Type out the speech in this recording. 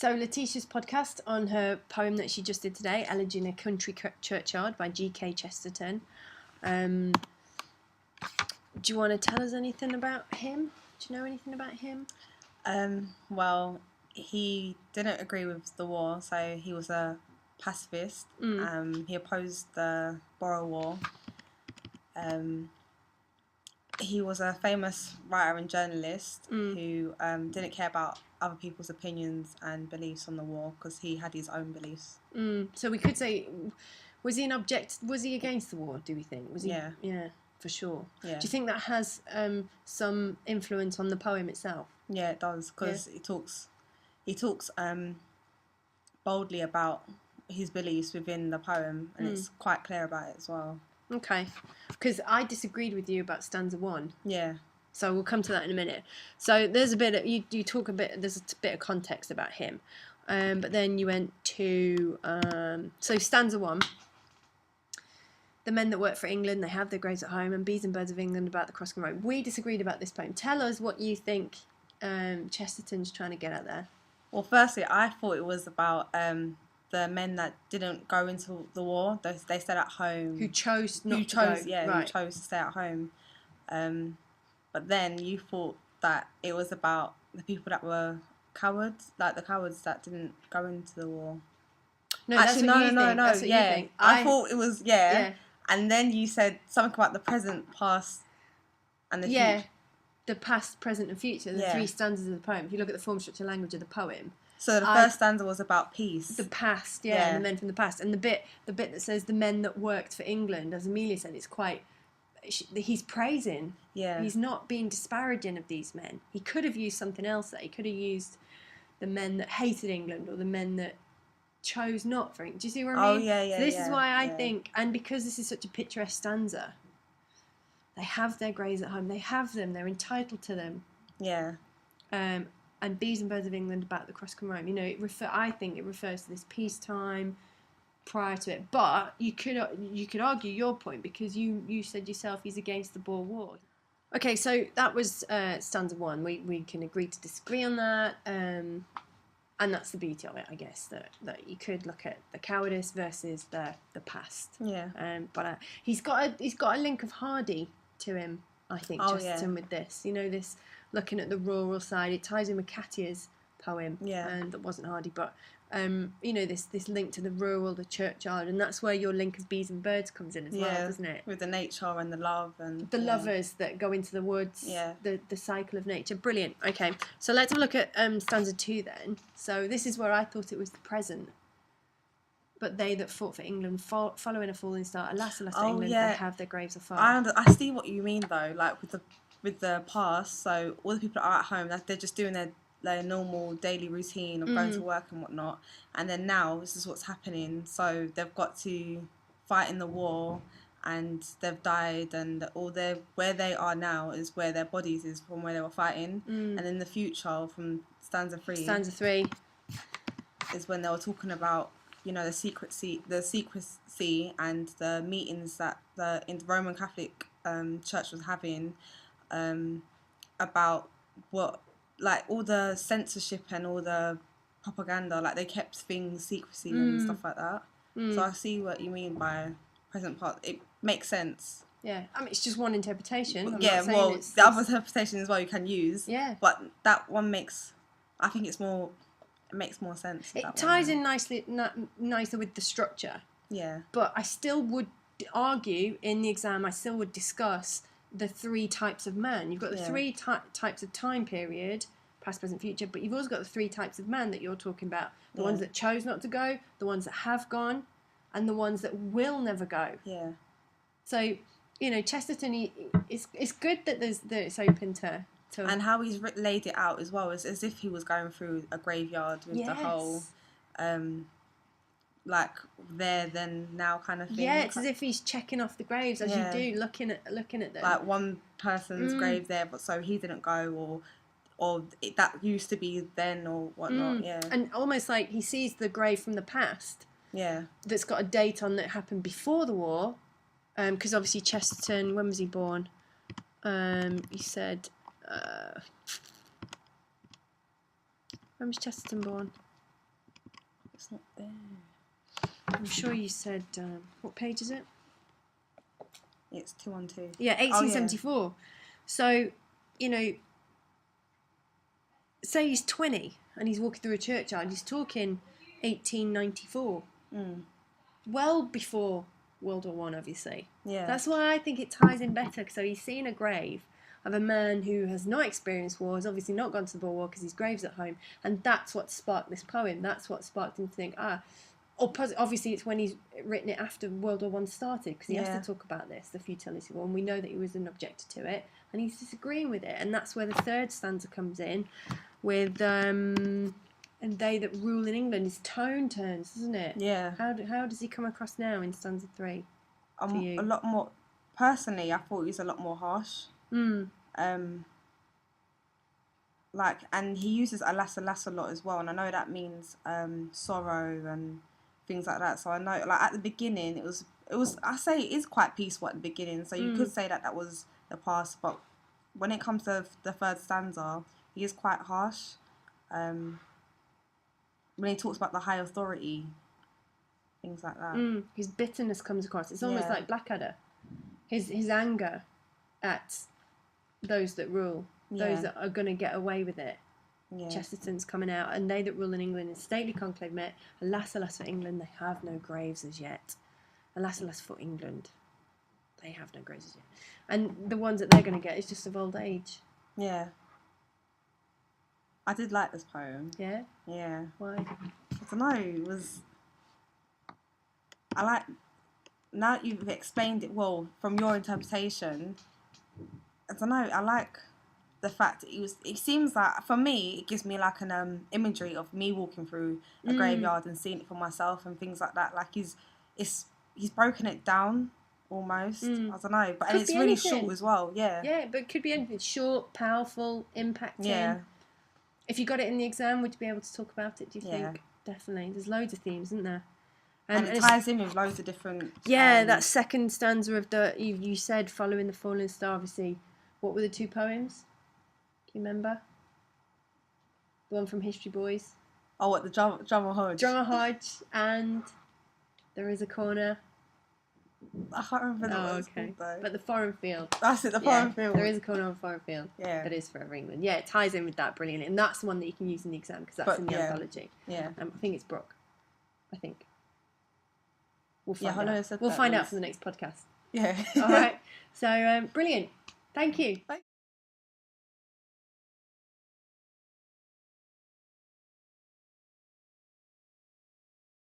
So Letisha's podcast on her poem that she just did today, Elegy in a Country Churchyard by GK Chesterton. Do you want to tell us anything about him? Do you know anything about him? Well, he didn't agree with the war, so he was a pacifist. He opposed the Boer War. He was a famous writer and journalist who didn't care about other people's opinions and beliefs on the war because he had his own beliefs. So we could say, was he against the war, do we think? Was he? Yeah, for sure. Yeah. Do you think that has some influence on the poem itself? Yeah, it does, because he talks boldly about his beliefs within the poem, and it's quite clear about it as well. Okay, because I disagreed with you about stanza 1. Yeah. So we'll come to that in a minute. So there's a bit of, you talk a bit. There's a bit of context about him, but then you went to so stanza 1. The men that work for England, they have their graves at home, and bees and birds of England about the cross and road. We disagreed about this poem. Tell us what you think Chesterton's trying to get at there. Well, firstly, I thought it was about the men that didn't go into the war. They stayed at home. Who chose not to go. Yeah, right. Who chose to stay at home. But then you thought that it was about the people that were cowards, like the cowards that didn't go into the war. No, actually, no. That's what you think. I thought it was, yeah. And then you said something about the present, past, and the future. The past, present, and future. The 3 stanzas of the poem. If you look at the form, structure, language of the poem. So the first stanza was about peace. The past, and the men from the past, and the bit that says the men that worked for England, as Amelia said, it's quite. He's praising. Yeah. He's not being disparaging of these men. He could have used something else there. He could have used the men that hated England, or the men that chose not for England. Do you see what I mean? Oh, yeah. So this is why I think, and because this is such a picturesque stanza, they have their graves at home. They have them. They're entitled to them. Yeah. And bees and birds of England about the cross can roam. You know, I think it refers to this peacetime prior to it. But you could argue your point, because you said yourself he's against the Boer War. Okay, so that was stanza 1. We can agree to disagree on that. And that's the beauty of it, I guess, that you could look at the cowardice versus the past. Yeah. But he's got a link of Hardy to him, I think, Chesterton, with this. You know, this looking at the rural side. It ties in with Katya's poem. Yeah. That wasn't Hardy, but you know, this link to the rural, the churchyard, and that's where your link of bees and birds comes in as well, doesn't it? With the nature and the love and the lovers that go into the woods. Yeah. The cycle of nature. Brilliant. Okay, so let's have a look at stanza 2 then. So this is where I thought it was the present. But they that fought for England, following a falling star, alas, England, they have their graves afar. I see what you mean though, like with the past. So all the people that are at home, that they're just doing their normal daily routine of going to work and whatnot. And then now this is what's happening. So they've got to fight in the war, and they've died, and where they are now is where their bodies is from where they were fighting. And in the future, from stanza 3. Stanza 3 is when they were talking about, you know, the secrecy and the meetings that the Roman Catholic Church was having about what, like, all the censorship and all the propaganda, like they kept things secrecy and stuff like that. So I see what you mean by present part. It makes sense. Yeah, I mean, it's just one interpretation. The other interpretation as well you can use. Yeah. But that one makes more sense. It ties in nicer with the structure. Yeah. But I still would argue in the exam, I still would discuss the 3 types of man. You've got the 3 types of time period, past, present, future, but you've also got the 3 types of man that you're talking about. The ones that chose not to go, the ones that have gone, and the ones that will never go. Yeah. So, you know, Chesterton, it's good that it's open to... And how he's laid it out as well is as if he was going through a graveyard with the whole, like, there then now kind of thing. Yeah, it's as if he's checking off the graves as you do, looking at them. Like one person's grave there, but so he didn't go, or that used to be then or whatnot. Yeah. And almost like he sees the grave from the past. Yeah. That's got a date on that happened before the war, because obviously Chesterton, when was he born? He said. When was Chesterton born? It's not there. I'm sure you said, what page is it? It's 212. Yeah, 1874. Oh, yeah. So, you know, say he's 20 and he's walking through a churchyard, he's talking 1894. Well before World War One, obviously. Yeah. That's why I think it ties in better. So he's seen a grave of a man who has not experienced war, has obviously not gone to the Boer War because his grave's at home, and that's what sparked this poem. That's what sparked him to think, obviously it's when he's written it after World War One started, because he has to talk about this, the futility of war, and we know that he was an objector to it, and he's disagreeing with it, and that's where the third stanza comes in, with and they that rule in England. His tone turns, doesn't it? Yeah. How does he come across now in stanza 3 to you? A lot more. Personally, I thought he was a lot more harsh. And he uses alas alas a lot as well, and I know that means sorrow and things like that. So I know, like, at the beginning, it was. I say it is quite peaceful at the beginning, so you could say that was the past. But when it comes to the third stanza, he is quite harsh. When he talks about the high authority, things like that. His bitterness comes across. It's almost like Blackadder. His anger at those that rule, those that are going to get away with it. Yeah. Chesterton's coming out, and they that rule in England in stately conclave met. Alas, alas for England, they have no graves as yet. Alas, alas for England, they have no graves as yet. And the ones that they're going to get is just of old age. Yeah. I did like this poem. Yeah? Yeah. Why? I don't know, it was... Now that you've explained it well, from your interpretation, I don't know, I like the fact that it seems like, for me, it gives me like an imagery of me walking through a graveyard and seeing it for myself and things like that. Like he's broken it down almost. I don't know, but and it's really short as well. Yeah. Yeah, but it could be anything. Short, powerful, impacting. Yeah. If you got it in the exam, would you be able to talk about it? Do you think? Definitely. There's loads of themes, isn't there? And it ties in with loads of different... Yeah, that second stanza of you said, following the falling star, obviously. What were the two poems? Do you remember? The one from History Boys. Oh, what, the Drummer Hodge? Drummer Hodge, and There Is a Corner. I can't remember what it's called, though. But the Foreign Field. That's it, the Foreign Field. There is a corner on Foreign Field. Yeah. That is Forever England. Yeah, it ties in with that brilliantly. And that's the one that you can use in the exam, because that's in the anthology. Yeah. I think it's Brooke. I think. We'll find out. We'll find out for the next podcast. Yeah. All right. So, brilliant. Thank you. Bye.